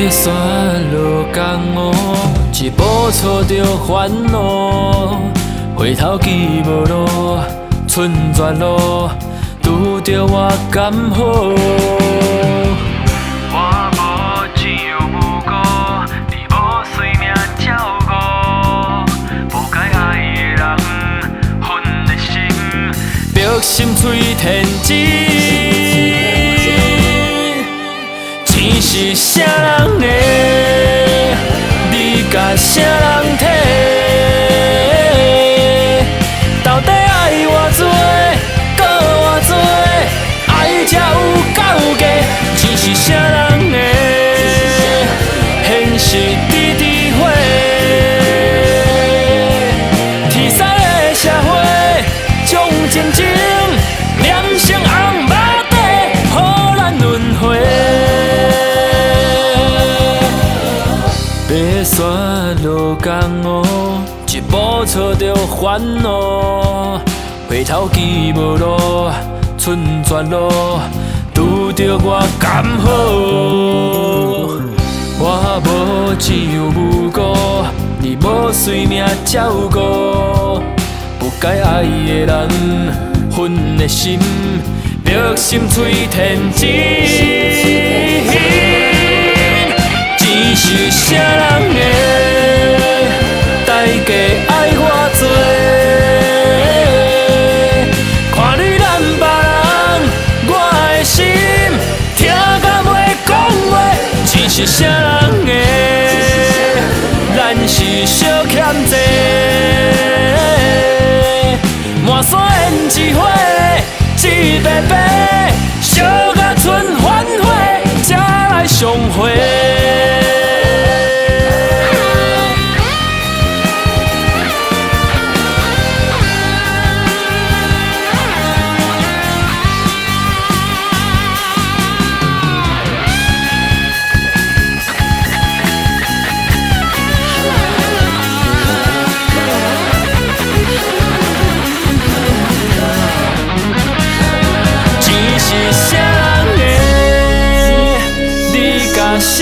山落江湖，一步错着烦恼。回头见无路，剩绝路，拄着我敢好？我无钱又无故，你无随命照顾，无该爱的人，恨的心，벽心碎天际。 钱是啥人的，你甲啥人摕？到底爱偌多，搁偌多？爱才有够价。钱是啥人的，现实直直火。天使的社会，将真情染成红马底，予咱轮回。 爬山落江湖，一步错着烦恼。回头见无路，剩绝路，拄着我敢好？我无钱又无故，你无随命照顾，不该爱的人，恨的心，벽心碎天际。 钱是啥人的，代价爱偌多？看你咱别人，我的心痛甲袂讲话。钱是啥人的，咱是小欠债。满山胭脂花，一白白，烧甲剩反悔，才来相会。 是啥人的？你甲啥